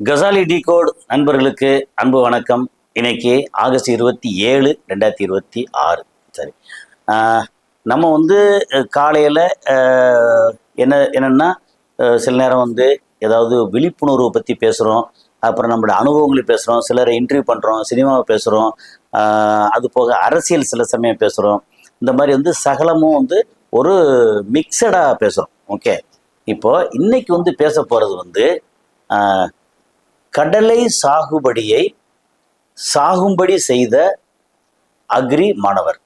Ghazali decode நண்பர்களுக்கு அன்பு வணக்கம். இன்னைக்கு ஆகஸ்ட் 27, 2026. சரி, நம்ம வந்து காலையில் என்னென்னா சில நேரம் வந்து ஏதாவது விழிப்புணர்வை பற்றி பேசுகிறோம், அப்புறம் நம்மளோட அனுபவங்களை பேசுகிறோம், சிலரை இன்டர்வியூ பண்ணுறோம், சினிமாவை பேசுகிறோம், அது போக அரசியல் சில சமயம் பேசுகிறோம். இந்த மாதிரி வந்து சகலமும் வந்து ஒரு மிக்சடாக பேசுகிறோம். ஓகே, இப்போ இன்னைக்கு வந்து பேச போகிறது வந்து கடலை சாகுபடியை சாகும்படி செய்த அக்ரி மாணவர்.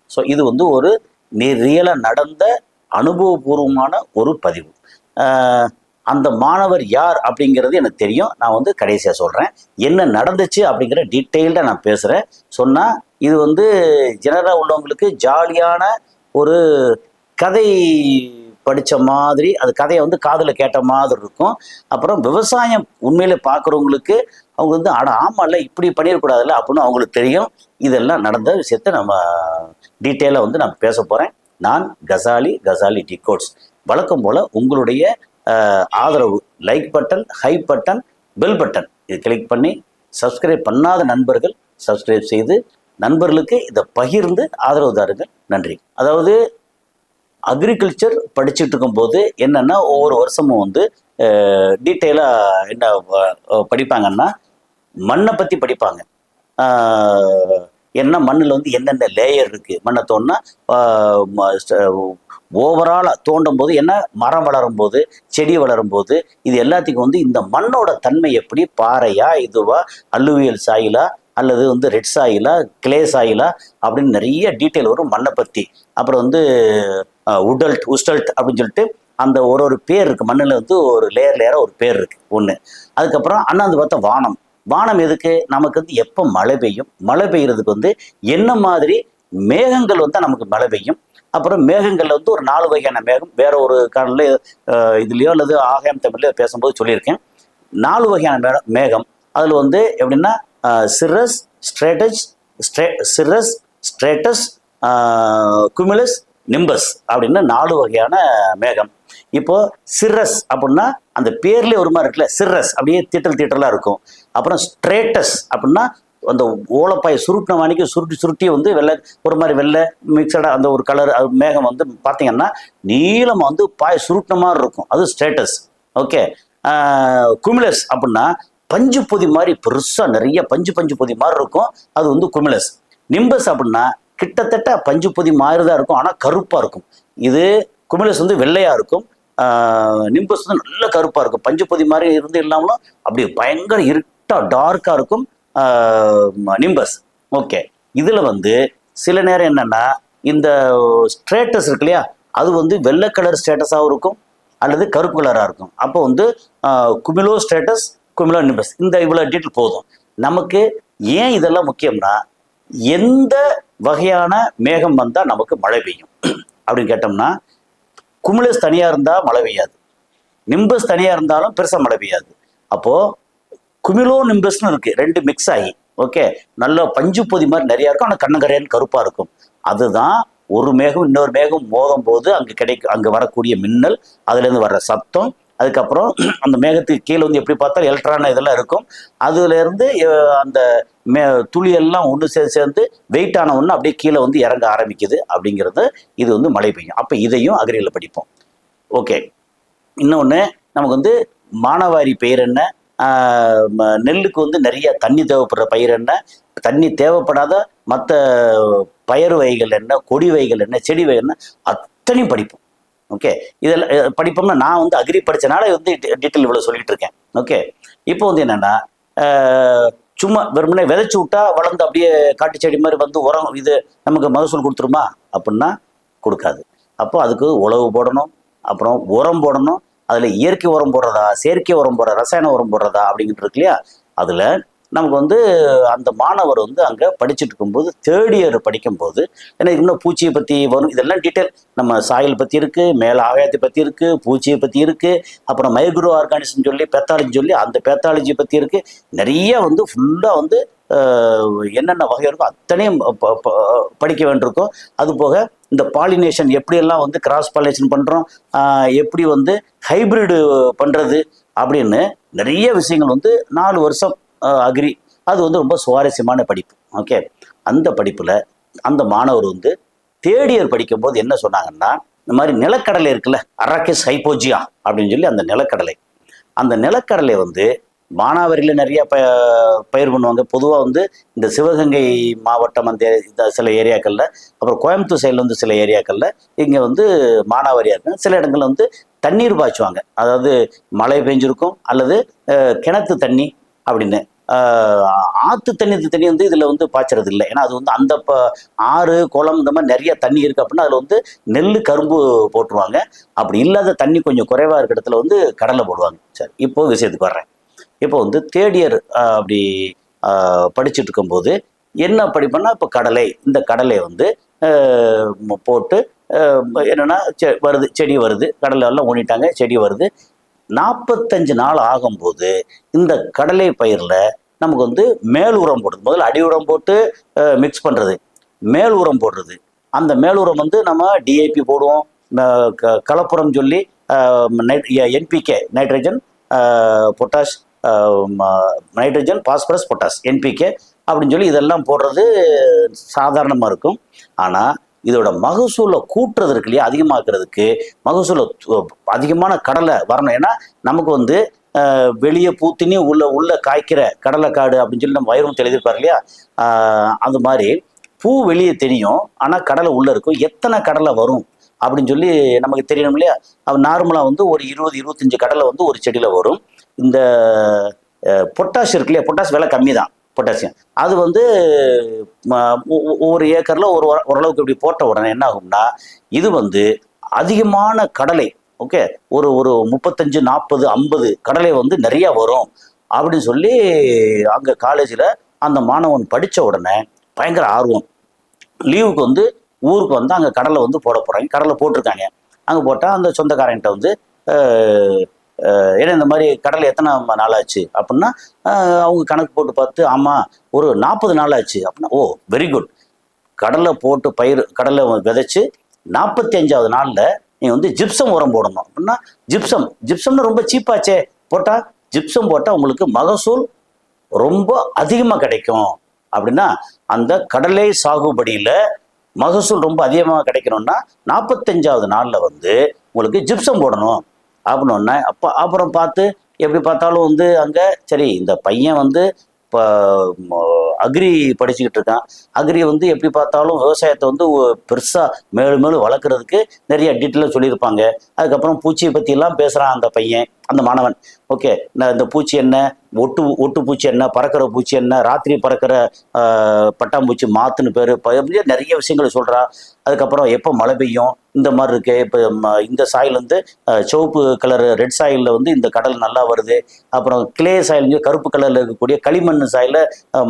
ஸோ இது வந்து ஒரு ரியலாக நடந்த அனுபவபூர்வமான ஒரு பதிவு. அந்த மாணவர் யார் அப்படிங்கிறது எனக்கு தெரியும். நான் வந்து கடைசியாக சொல்கிறேன் என்ன நடந்துச்சு அப்படிங்கிற டீட்டெயில்டாக நான் பேசுகிறேன். சொன்னால் இது வந்து ஜெனரலாக உள்ளவங்களுக்கு ஜாலியான ஒரு கதை படித்த மாதிரி, அது கதையை வந்து காதில் கேட்ட மாதிரி இருக்கும். அப்புறம் விவசாயம் உண்மையில பார்க்குறவங்களுக்கு அவங்க வந்து ஆமாம்ல இப்படி பண்ணிடக்கூடாதுல்ல அப்படின்னு அவங்களுக்கு தெரியும். இதெல்லாம் நடந்த விஷயத்த நம்ம டீட்டெயிலாக வந்து நான் பேச போகிறேன். நான் கசாலி டிகோட்ஸ். வழக்கம் போல் உங்களுடைய ஆதரவு like button, high button, bell button இது கிளிக் பண்ணி சப்ஸ்கிரைப் பண்ணாத நண்பர்கள் சப்ஸ்கிரைப் செய்து நண்பர்களுக்கு இதை பகிர்ந்து ஆதரவு தாருங்கள். நன்றி. அதாவது அக்ரிகல்ச்சர் படிச்சுட்டு இருக்கும்போது என்னென்னா ஒவ்வொரு வருஷமும் வந்து டீட்டெயிலாக என்ன படிப்பாங்கன்னா மண்ணை பற்றி படிப்பாங்க. என்ன மண்ணில் வந்து என்னென்ன லேயர் இருக்குது, மண்ணை தோண்டினா ஓவராலாக தோண்டும் போது என்ன மரம் வளரும் போது, செடி வளரும் போது, இது எல்லாத்துக்கும் வந்து இந்த மண்ணோட தன்மை எப்படி, பாறையா, இதுவா, அல்லுவியல் சாயிலா, அல்லது வந்து ரெட் சாயிலா, கிளே சாயிலா அப்படின்னு நிறைய டீட்டெயில் வரும் மண்ணை பற்றி. அப்புறம் வந்து உஸ்டல்ட் அப்படின்னு சொல்லிட்டு அந்த ஒரு பேர் இருக்குது. மண்ணில் வந்து ஒரு லேயராக ஒரு பேர் இருக்குது ஒன்று. அதுக்கப்புறம் அண்ணாந்து பார்த்தா வானம் எதுக்கு, நமக்கு வந்து எப்போ மழை பெய்யும், மழை பெய்யறதுக்கு வந்து என்ன மாதிரி மேகங்கள் வந்தால் நமக்கு மழை பெய்யும். அப்புறம் மேகங்களில் வந்து ஒரு 4 வகையான மேகம், வேற ஒரு காலையில் இதுலேயோ அல்லது ஆகாயம் தமிழ்லையோ பேசும்போது சொல்லியிருக்கேன். 4 வகையான மேகம். அதில் வந்து எப்படின்னா சிரஸ், ஸ்ட்ரேட்டஸ், குமிலஸ், நிம்பஸ் அப்படின்னு 4 வகையான மேகம். இப்போ சிரஸ் அப்படின்னா அந்த பேர்லேயே ஒரு மாதிரி இருக்குல்ல, சிரஸ் அப்படியே தீட்டலாக இருக்கும். அப்புறம் ஸ்ட்ரேட்டஸ் அப்படின்னா அந்த ஓலப்பாய் சுருட்டின வாணிக்கு சுருட்டி வந்து ஒரு மாதிரி வெள்ளை மிக்சடாக அந்த ஒரு கலர் மேகம் வந்து பார்த்தீங்கன்னா நீளம் வந்து பாய் சுருட்டின மாதிரி இருக்கும், அது ஸ்ட்ரேட்டஸ். ஓகே, குமிலஸ் அப்படின்னா பஞ்சு பொதி மாதிரி பெருசாக நிறைய பஞ்சு பொதி மாதிரி இருக்கும், அது வந்து குமிலஸ். நிம்பஸ் அப்படின்னா கிட்டத்தட்ட பஞ்சு பொதி மாதிரி தான் இருக்கும், ஆனால் கருப்பாக இருக்கும். இது குமிலஸ் வந்து வெள்ளையாக இருக்கும், நிம்பஸ் வந்து நல்ல கருப்பாக இருக்கும். பஞ்சு பொதி மாதிரி இருந்து இல்லாமலும் அப்படி பயங்கர இருட்டாக டார்க்காக இருக்கும் நிம்பஸ். ஓகே, இதில் வந்து சில நேரம் என்னென்னா இந்த ஸ்ட்ரேட்டஸ் இருக்கு இல்லையா, அது வந்து வெள்ளை கலர் ஸ்டேட்டஸாகவும் இருக்கும் அல்லது கருப்பு கலராக இருக்கும். அப்போ வந்து குமிலோ ஸ்டேட்டஸ், குமிலோ நிம்பஸ், இந்த இவ்வளோ டீட்டெயில் போதும். நமக்கு ஏன் இதெல்லாம் முக்கியம்னா, எந்த வகையான மேகம் வந்தால் நமக்கு மழை பெய்யும் அப்படின்னு கேட்டோம்னா, குமிலஸ் தனியாக இருந்தால் மழை பெய்யாது, நிம்பஸ் தனியாக இருந்தாலும் பெருசாக மழை பெய்யாது. அப்போது குமிலோ நிம்பஸ்னு இருக்குது, 2 மிக்ஸ் ஆகி. ஓகே, நல்ல பஞ்சு பொதி மாதிரி நிறையா இருக்கும், ஆனால் கண்ணங்கரையான்னு கருப்பாக இருக்கும். அதுதான் ஒரு மேகம் இன்னொரு மேகம் மோதும் போது அங்கே வரக்கூடிய மின்னல், அதுலேருந்து வர்ற சத்தம். அதுக்கப்புறம் அந்த மேகத்துக்கு கீழே வந்து எப்படி பார்த்தாலும் எலக்ட்ரான் இதெல்லாம் இருக்கும். அதுலேருந்து அந்த துளியெல்லாம் ஒன்று சேர்ந்து வெயிட் ஆன ஒன்று அப்படியே கீழே வந்து இறங்க ஆரம்பிக்குது அப்படிங்கிறது இது வந்து மழை பெய்யும். அப்போ இதையும் அக்ரியில் படிப்போம். ஓகே, இன்னொன்று நமக்கு வந்து மானாவாரி பயிர் என்ன, நெல்லுக்கு வந்து நிறைய தண்ணி தேவைப்படுற பயிர் என்ன, தண்ணி தேவைப்படாத மற்ற பயிர் வகைகள் என்ன, கொடி வகைகள் என்ன, செடி வகை என்ன, அத்தனையும் படிப்போம். ஓகே, இதெல்லாம் படிப்போம்னா நான் வந்து அக்ரி படித்தனால வந்து டீட்டெயில் இவ்வளோ சொல்லிட்டு இருக்கேன். ஓகே, இப்போ வந்து என்னென்னா சும்மா வெறுமனே விதைச்சி விட்டா வளர்ந்து அப்படியே காட்டு செடி மாதிரி வந்து உரம் இது நமக்கு மகசூல் கொடுத்துருமா அப்படின்னா கொடுக்காது. அப்போ அதுக்கு உழவு போடணும், அப்புறம் உரம் போடணும். அதில் இயற்கை உரம் போடுறதா, செயற்கை உரம் போடுறதா, ரசாயன உரம் போடுறதா அப்படிங்கிட்டு இருக்கு இல்லையா. அதில் நமக்கு வந்து அந்த மாணவர் வந்து அங்கே படிச்சுட்டு இருக்கும்போது 3rd இயர் படிக்கும்போது எனக்கு இன்னும் பூச்சியை பற்றி வரும். இதெல்லாம் டீட்டெயில் நம்ம சாயில் பற்றி இருக்குது, மேலே ஆகாயத்தை பற்றி இருக்குது, பூச்சியை பற்றி இருக்குது, அப்புறம் மைக்ரோ ஆர்கானிசம் சொல்லி பேத்தாலஜி சொல்லி அந்த பேத்தாலஜி பற்றி இருக்குது. நிறைய வந்து ஃபுல்லாக வந்து என்னென்ன வகை இருக்கோ அத்தனையும் படிக்க வேண்டியிருக்கும். அதுபோக இந்த பாலினேஷன் எப்படியெல்லாம் வந்து கிராஸ் பாலினேஷன் பண்ணுறோம், எப்படி வந்து ஹைப்ரிடு பண்ணுறது அப்படின்னு நிறைய விஷயங்கள் வந்து 4 வருஷம் அக்ரி, அது வந்து ரொம்ப சுவாரஸ்யமான படிப்பு. ஓகே, அந்த படிப்புல அந்த மாணவர் வந்து தேர்ட் இயர் படிக்கும் போது என்ன சொன்னாங்கன்னா, இந்த மாதிரி நிலக்கடலை இருக்குல்ல, அரக்கிஸ் ஹைப்போஜியா அப்படின்னு சொல்லி அந்த நிலக்கடலை, அந்த நிலக்கடலை வந்து மானாவாரியில நிறைய பயிர் பண்ணுவாங்க. பொதுவாக வந்து இந்த சிவகங்கை மாவட்டம் அந்த சில ஏரியாக்கள்ல, அப்புறம் கோயம்புத்தூர் சைடில் வந்து சில ஏரியாக்கள்ல இங்கே வந்து மானாவாரியா இருக்கு. சில இடங்கள்ல வந்து தண்ணீர் பாய்ச்சுவாங்க, அதாவது மழை பெஞ்சிருக்கும் அல்லது கிணத்து தண்ணி அப்படின்னு. ஆத்து தண்ணி வந்து இதுல வந்து பாய்ச்சறது இல்லை. ஏன்னா அது வந்து அந்த ஆறு குளம் இந்த மாதிரி நிறைய தண்ணி இருக்கு அப்படின்னா அதுல வந்து நெல் கரும்பு போட்டுருவாங்க. அப்படி இல்லாத தண்ணி கொஞ்சம் குறைவா இருக்க இடத்துல வந்து கடலை போடுவாங்க. சரி, இப்போ விஷயத்துக்கு வர்றேன். இப்போ வந்து தேர்ட் இயர் அப்படி படிச்சுட்டு இருக்கும்போது என்ன படிப்பேன்னா, இப்போ கடலை, இந்த கடலை வந்து போட்டு என்னன்னா வருது, செடி வருது, கடலை எல்லாம் ஊனிட்டாங்க, செடி வருது. 45 நாள் ஆகும்போது இந்த கடலை பயிரில் நமக்கு வந்து மேல் உரம் போடுறது, முதல்ல அடி உரம் போட்டு மிக்ஸ் பண்ணுறது, மேல் உரம் போடுறது. அந்த மேல் உரம் வந்து நம்ம டிஏபி போடுவோம், கலப்புரம் சொல்லி NPK, nitrogen potash, nitrogen phosphorus potash, NPK அப்படின்னு சொல்லி இதெல்லாம் போடுறது சாதாரணமாக இருக்கும். ஆனால் இதோட மகசூலை கூட்டுறது இருக்கு இல்லையா, அதிகமாக்குறதுக்கு, மகசூலை அதிகமான கடலை வரணும். ஏன்னா நமக்கு வந்து வெளியே பூத்தினி உள்ள காய்க்கிற கடலைக்காடு அப்படின்னு சொல்லி நம்ம வைரம் எழுதியிருப்பார் இல்லையா, அந்த மாதிரி பூ வெளியே தெரியும் ஆனால் கடலை உள்ள இருக்கும். எத்தனை கடலை வரும் அப்படின்னு சொல்லி நமக்கு தெரியணும் இல்லையா. நார்மலாக வந்து ஒரு 20-25 கடலை வந்து ஒரு செடியில் வரும். இந்த பொட்டாஷ் இருக்கு இல்லையா, பொட்டாஷ் விலை கம்மி தான், பொட்டாசியம். அது வந்து ஒரு ஏக்கர்ல ஓரளவுக்கு இப்படி போட்ட உடனே என்ன ஆகும்னா, இது வந்து அதிகமான கடலை, ஓகே, ஒரு 35, 40, 50 கடலை வந்து நிறைய வரும் அப்படின்னு சொல்லி அங்க காலேஜில் அந்த மாணவன் படிச்ச உடனே பயங்கர ஆர்வம். லீவுக்கு வந்து ஊருக்கு வந்து அங்கே கடலை வந்து போட போறாங்க, கடலை போட்டிருக்காங்க. அங்கே போட்டால் அந்த சொந்தக்காரங்கிட்ட வந்து ஏன்னா இந்த மாதிரி கடலை எத்தனை நாள் ஆச்சு அப்படின்னா, அவங்க கணக்கு போட்டு பார்த்து, ஆமாம் ஒரு 40 நாள் ஆச்சு அப்படின்னா, ஓ வெரி குட். கடலை போட்டு கடலை விதைச்சு 45ஆவது நாளில் நீங்கள் வந்து ஜிப்சம் உரம் போடணும் அப்படின்னா, ஜிப்சம்னு ரொம்ப சீப்பாச்சே, போட்டால் ஜிப்சம் போட்டால் உங்களுக்கு மகசூல் ரொம்ப அதிகமாக கிடைக்கும் அப்படின்னா, அந்த கடலை சாகுபடியில் மகசூல் ரொம்ப அதிகமாக கிடைக்கணும்னா 45ஆவது நாளில் வந்து உங்களுக்கு ஜிப்சம் போடணும் அப்படின்னு. அப்புறம் பார்த்து எப்படி பார்த்தாலும் வந்து அங்கே சரி, இந்த பையன் வந்து இப்போ அக்ரி படிச்சுக்கிட்டு இருக்கான், அக்ரி வந்து எப்படி பார்த்தாலும் விவசாயத்தை வந்து பெருசாக மேலும் மேலும் வளர்க்குறதுக்கு நிறைய டீட்டெயிலாக சொல்லியிருப்பாங்க. அதுக்கப்புறம் பூச்சியை பற்றியெல்லாம் பேசுகிறான் அந்த பையன், அந்த மாணவன். ஓகே, இந்த பூச்சி என்ன, ஒட்டு பூச்சி என்ன, பறக்கிற பூச்சி என்ன, ராத்திரி பறக்கிற பட்டாம்பூச்சி மாத்துன்னு பேர், நிறைய விஷயங்களை சொல்கிறா. அதுக்கப்புறம் எப்போ மழை பெய்யும், இந்த மாதிரி இருக்கு, இப்போ இந்த சாயில் வந்து சிவப்பு கலர் ரெட் சாயிலில் வந்து இந்த கடல் நல்லா வருது. அப்புறம் கிளே சாயில், கருப்பு கலரில் இருக்கக்கூடிய களிமண் சாயில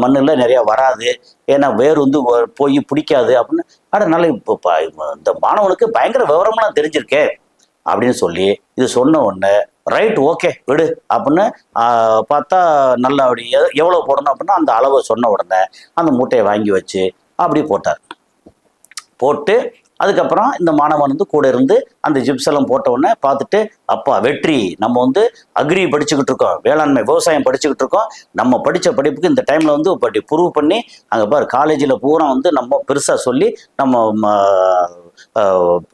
மண்ணில் நிறையா வராது, ஏன்னா வேர் வந்து போய் பிடிக்காது அப்படின்னு. அதனால இப்போ இந்த மாணவனுக்கு பயங்கர விவரமெல்லாம் தெரிஞ்சிருக்கே அப்படின்னு சொல்லி இது சொன்ன உடனே, ரைட் ஓகே விடு அப்படின்னு பார்த்தா, நல்லா அப்படி எவ்வளோ போடணும் அப்படின்னா அந்த அளவை சொன்ன உடனே அந்த மூட்டையை வாங்கி வச்சு அப்படி போட்டார். போட்டு அதுக்கப்புறம் இந்த மாணவன் வந்து கூட இருந்து அந்த ஜிப்ஸெல்லாம் போட்ட உடனே பார்த்துட்டு, அப்பா வெற்றி, நம்ம வந்து அக்ரி படிச்சுக்கிட்டு இருக்கோம், வேளாண்மை விவசாயம் படிச்சுக்கிட்டு இருக்கோம், நம்ம படித்த படிப்புக்கு இந்த டைமில் வந்து இப்படி ப்ரூவ் பண்ணி அங்கே பாரு காலேஜில் பூரா வந்து நம்ம பெருசாக சொல்லி நம்ம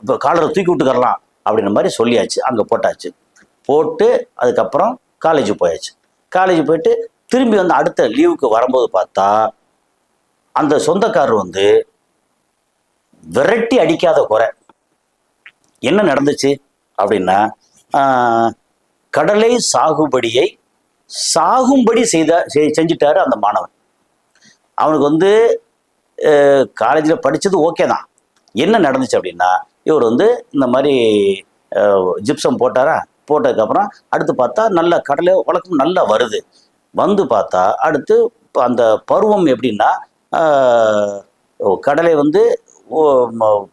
இப்போ காலரை தூக்கி விட்டுக்கரலாம் அப்படின்ற மாதிரி சொல்லியாச்சு. அங்கே போட்டாச்சு. போட்டு அதுக்கப்புறம் காலேஜ் போயாச்சு. காலேஜ் போயிட்டு திரும்பி வந்து அடுத்த லீவுக்கு வரும்போது பார்த்தா அந்த சொந்தக்காரர் வந்து விரட்டி அடிக்காத குறை. என்ன நடந்துச்சு அப்படின்னா, கடலை சாகுபடியை சாகும்படி செஞ்சுட்டாரு அந்த மாணவன். அவனுக்கு வந்து காலேஜில் படித்தது ஓகே தான். என்ன நடந்துச்சு அப்படின்னா, இவர் வந்து இந்த மாதிரி ஜிப்சம் போட்டாரா, போட்டதுக்கப்புறம் அடுத்து பார்த்தா நல்ல கடலை வழக்கம் நல்லா வருது. வந்து பார்த்தா அடுத்து அந்த பருவம் எப்படின்னா, கடலை வந்து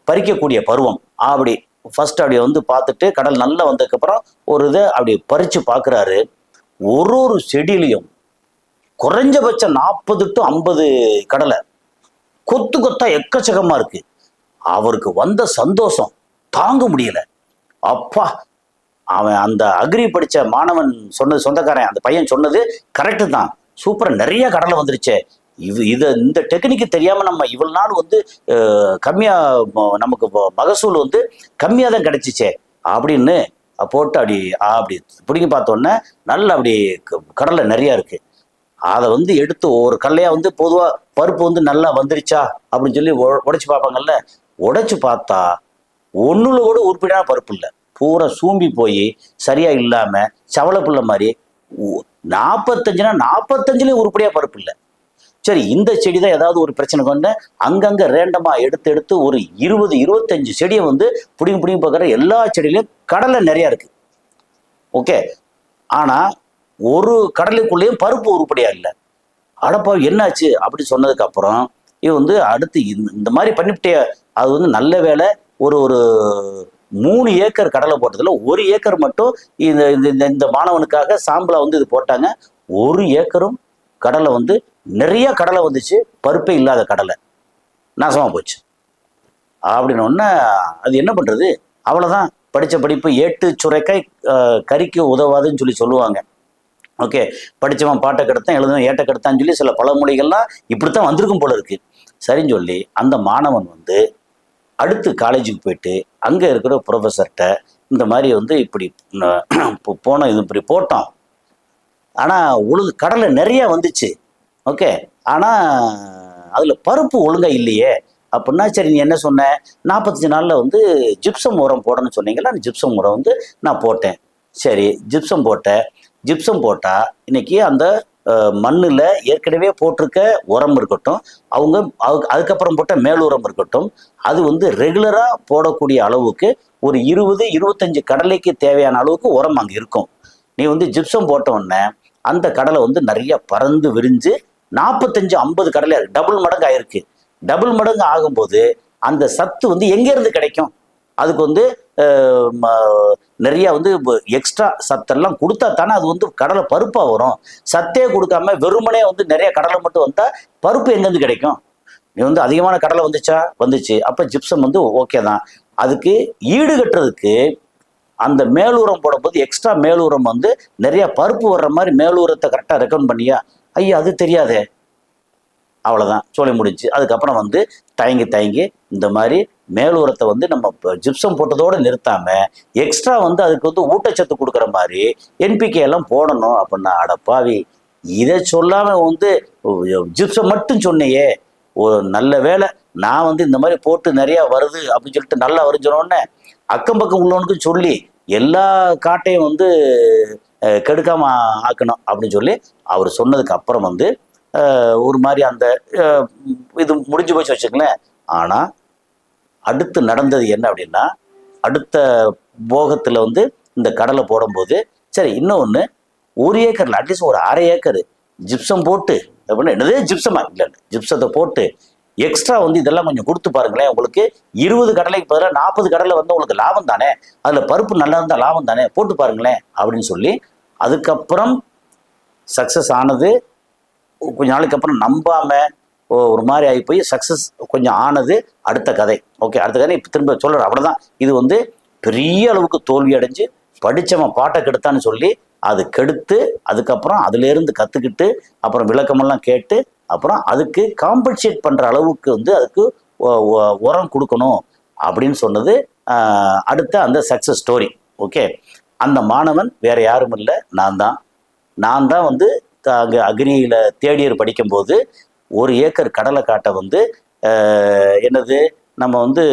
பறிக்கக்கூடிய பருவம். அப்படி ஃபர்ஸ்ட் அப்படி வந்து பார்த்துட்டு கடல் நல்லா வந்ததுக்கப்புறம் ஒரு இதை அப்படி பறித்து பார்க்குறாரு. ஒரு செடியிலையும் குறைஞ்சபட்சம் 40 to 50 கடலை கொத்து கொத்தா எக்கச்சக்கமாக இருக்கு. அவருக்கு வந்த சந்தோஷம் தாங்க முடியல. அப்பா, அவன் அந்த அக்ரி படித்த மாணவன் சொன்னது, சொந்தக்காரன் அந்த பையன் சொன்னது கரெக்டு தான். சூப்பராக நிறைய கடலை வந்துருச்சே, இந்த டெக்னிக்கு தெரியாமல் நம்ம இவ்வளவு நாள் வந்து கம்மியாக நமக்கு மகசூல் வந்து கம்மியாக தான் கிடைச்சிச்சே அப்படின்னு போட்டு அப்படி பிடிங்கி பார்த்தோன்னே நல்ல அப்படி கடலை நிறையா இருக்கு. அதை வந்து எடுத்து ஒரு கடலையா வந்து பொதுவாக பருப்பு வந்து நல்லா வந்துருச்சா அப்படின்னு சொல்லி உடைச்சு பார்ப்பாங்கல்ல. உடைச்சு பார்த்தா ஒன்றுல கூட உருப்படியான பருப்பு இல்லை, பூரா சூம்பி போய் சரியா இல்லாம சவளப்புள்ள மாதிரி 45னா 45லயும் உருப்படியா பருப்பு இல்லை. சரி, இந்த செடி தான் ஏதாவது ஒரு பிரச்சனை கொண்டு அங்கங்க ரேண்டமா எடுத்து ஒரு 20-25 செடியை வந்து பிடிங்கி பார்க்குற எல்லா செடியிலையும் கடலை நிறையா இருக்கு. ஓகே, ஆனா ஒரு கடலைக்குள்ளேயும் பருப்பு உருப்படியா இல்லை. அடப்பா என்னாச்சு அப்படி சொன்னதுக்கு அப்புறம் இது வந்து அடுத்து இந்த மாதிரி பண்ணிவிட்டே. அது வந்து நல்ல வேலை, ஒரு 3 ஏக்கர் கடலை போட்டதுல 1 ஏக்கர் மட்டும் இந்த மாணவனுக்காக சாம்பிளா வந்து இது போட்டாங்க. 1 ஏக்கரும் கடலை வந்து நிறைய கடலை வந்துச்சு, பருப்பே இல்லாத கடலை நாசமா போச்சு. அப்படின்னு ஒன்று அது என்ன பண்றது, அவ்வளோதான். படித்த படிப்பு ஏட்டு சுரைக்காய் கறிக்கு உதவாதுன்னு சொல்லி சொல்லுவாங்க. ஓகே, படித்தவன் பாட்டை கெடுத்தான், எழுதுவன் ஏட்டை கெடுத்தான்னு சொல்லி சில பழமொழிகள்லாம் இப்படித்தான் வந்திருக்கும் போல இருக்கு. சரின்னு சொல்லி அந்த மாணவன் வந்து அடுத்து காலேஜுக்கு போயிட்டு அங்கே இருக்கிற ப்ரொஃபஸர்கிட்ட இந்த மாதிரி வந்து இப்படி போனோம், இது இப்படி போட்டோம், ஆனால் கடலை நிறைய வந்துச்சு. ஓகே, ஆனால் அதில் பருப்பு ஒழுங்காக இல்லையே அப்படின்னா, சரி நீ என்ன சொன்ன, 45 நாளில் வந்து ஜிப்சம் உரம் போடணும்னு சொன்னீங்களா, அந்த ஜிப்சம் உரம் வந்து நான் போட்டேன். சரி, ஜிப்சம் போட்டேன். ஜிப்சம் போட்டால் இன்னைக்கு அந்த மண்ணில் ஏற்கனவே போட்டிருக்க உரம் இருக்கட்டும், அதுக்கப்புறம் போட்ட மேல் உரம் இருக்கட்டும், அது வந்து ரெகுலராக போடக்கூடிய அளவுக்கு ஒரு 20-25 கடலைக்கு தேவையான அளவுக்கு உரம் அங்கே இருக்கும். நீ வந்து ஜிப்சம் போட்ட உடனே அந்த கடலை வந்து நிறைய பறந்து விரிஞ்சு 45-50 கடலை டபுள் மடங்கு ஆயிருக்கு. டபுள் மடங்கு ஆகும்போது அந்த சத்து வந்து எங்கேருந்து கிடைக்கும்? அதுக்கு வந்து நிறைய வந்து எக்ஸ்ட்ரா சத்தெல்லாம் கொடுத்தா தானே அது வந்து கடலை பருப்பாக வரும். சத்தே கொடுக்காம வெறுமனே வந்து நிறைய கடலை மட்டும் வந்தால் பருப்பு எங்கேருந்து கிடைக்கும்? நீ வந்து அதிகமான கடலை வந்துச்சு, அப்போ ஜிப்சம் வந்து ஓகே தான். அதுக்கு ஈடு கட்டுறதுக்கு அந்த மேலூரம் போடும்போது எக்ஸ்ட்ரா மேலூரம் வந்து நிறைய பருப்பு வர்ற மாதிரி மேலூரத்தை கரெக்டாக ரெக்கமெண்ட் பண்ணியா? ஐயா அது தெரியாதே, அவ்வளோதான் சொல்லி முடிஞ்சு. அதுக்கப்புறம் வந்து தயங்கி இந்த மாதிரி மேலூரத்தை வந்து நம்ம ஜிப்சம் போட்டதோடு நிறுத்தாம எக்ஸ்ட்ரா வந்து அதுக்கு வந்து ஊட்டச்சத்து கொடுக்குற மாதிரி NPK எல்லாம் போடணும் அப்படின்னா, அடப்பாவி இதை சொல்லாம வந்து ஜிப்சம் மட்டும் சொன்னையே, ஒரு நல்ல வேலை நான் வந்து இந்த மாதிரி போட்டு நிறைய வருது அப்படின்னு சொல்லிட்டு நல்லா வருஞ்சோன்னே அக்கம் பக்கம் உள்ளவனுக்கும் சொல்லி எல்லா காட்டையும் வந்து கெடுக்காம ஆக்கணும் அப்படின்னு சொல்லி அவர் சொன்னதுக்கு அப்புறம் வந்து ஒரு மாதிரி அந்த இது முடிஞ்சு போச்சு வச்சுக்கலேன். ஆனால் அடுத்து நடந்தது என்ன அப்படின்னா, அடுத்த போகத்தில் வந்து இந்த கடலை போடும்போது சரி இன்னொன்று 1 ஏக்கரில் அட்லீஸ்ட் ஒரு 1/2 ஏக்கர் ஜிப்சம் போட்டு அப்படின்னா, என்னதே ஜிப்சமா இல்லை ஜிப்சத்தை போட்டு எக்ஸ்ட்ரா வந்து இதெல்லாம் கொஞ்சம் கொடுத்து பாருங்களேன், உங்களுக்கு 20 கடலைக்கு பதிலாக 40 கடலை வந்து உங்களுக்கு லாபம் தானே, அதில் பருப்பு நல்லா இருந்தால் லாபம் தானே, போட்டு பாருங்களேன் அப்படின்னு சொல்லி அதுக்கப்புறம் சக்ஸஸ் ஆனது. கொஞ்ச நாளைக்கு அப்புறம் நம்பாம ஒரு மாதிரி ஆகி போய் சக்ஸஸ் கொஞ்சம் ஆனது அடுத்த கதை. ஓகே, அடுத்த கதை இப்போ திரும்ப சொல்கிறேன். அவ்வளோதான். இது வந்து பெரிய அளவுக்கு தோல்வி அடைஞ்சு படித்தவன் பாட்டை கெடுத்தான்னு சொல்லி அது கெடுத்து அதுக்கப்புறம் அதுலேருந்து கற்றுக்கிட்டு அப்புறம் விளக்கமெல்லாம் கேட்டு அப்புறம் அதுக்கு காம்பன்சேட் பண்ணுற அளவுக்கு வந்து அதுக்கு உரம் கொடுக்கணும் அப்படின்னு சொன்னது அடுத்த அந்த சக்ஸஸ் ஸ்டோரி. ஓகே, அந்த மாணவன் வேற யாரும் இல்லை, நான் தான் வந்து அங்கே அக்ரியில் தேர்ட் இயர் படிக்கும்போது 1 ஏக்கர் கடலை காட்டை வந்து என்னது நம்ம வந்து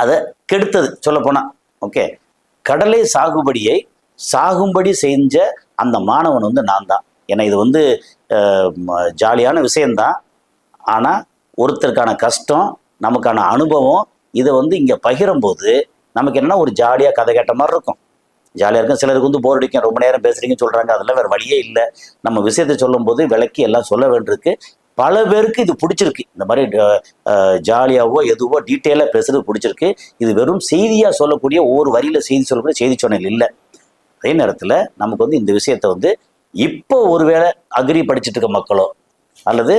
அதை கெடுத்தது சொல்லப்போனால். ஓகே, கடலை சாகும்படி செஞ்ச அந்த மாணவன் வந்து நான் தான். ஏன்னா இது வந்து ஜாலியான விஷயந்தான், ஆனால் ஒருத்தருக்கான கஷ்டம் நமக்கான அனுபவம் இதை வந்து இங்கே பகிரும்போது நமக்கு என்ன ஒரு ஜாலியாக கதை கேட்ட மாதிரி இருக்கும். ஜாலியாக இருக்கும். சிலருக்கு வந்து போர் அடிக்கும், ரொம்ப நேரம் பேசுறீங்கன்னு சொல்கிறாங்க, அதெல்லாம் வேறு வழியே இல்லை. நம்ம விஷயத்தை சொல்லும்போது விளக்கி எல்லாம் சொல்ல வேண்டியிருக்கு. பல பேருக்கு இது பிடிச்சிருக்கு, இந்த மாதிரி ஜாலியாகவோ எதுவோ டீட்டெயிலாக பேசுறது பிடிச்சிருக்கு. இது வெறும் செய்தியாக சொல்லக்கூடிய ஒவ்வொரு வரியில் செய்தி சொல்லக்கூடிய செய்தி சேனல் இல்லை. அதே நேரத்தில் நமக்கு வந்து இந்த விஷயத்த வந்து இப்போ ஒருவேளை அக்ரி படிச்சுட்டு இருக்க மக்களோ அல்லது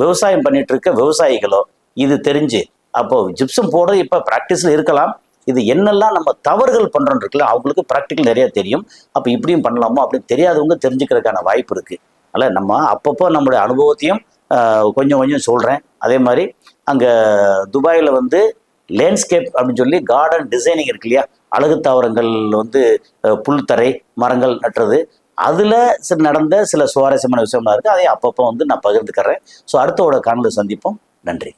விவசாயம் பண்ணிட்டு இருக்க விவசாயிகளோ இது தெரிஞ்சு அப்போ ஜிப்சம் போடுறது இப்போ ப்ராக்டிஸில் இருக்கலாம், இது என்னெல்லாம் நம்ம தவறுகள் பண்ணுறோம் இருக்குல்ல, அவங்களுக்கு ப்ராக்டிக்கல் நிறைய தெரியும். அப்போ இப்படியும் பண்ணலாமோ அப்படின்னு தெரியாதவங்க தெரிஞ்சுக்கிறதுக்கான வாய்ப்பு இருக்குது. அதனால் நம்ம அப்பப்போ நம்மளுடைய அனுபவத்தையும் கொஞ்சம் கொஞ்சம் சொல்கிறேன். அதே மாதிரி அங்கே துபாயில் வந்து லேண்ட்ஸ்கேப் அப்படின்னு சொல்லி கார்டன் டிசைனிங் இருக்கு இல்லையா, அழகு தாவரங்கள் வந்து புல்தரை மரங்கள் நட்டுறது, அதில் நடந்த சில சுவாரஸ்யமான விஷயம்லாம் இருக்குது. அதை அப்பப்போ வந்து நான் பகிர்ந்துக்கிறேன். ஸோ அடுத்தோட காணொலி சந்திப்போம். நன்றி.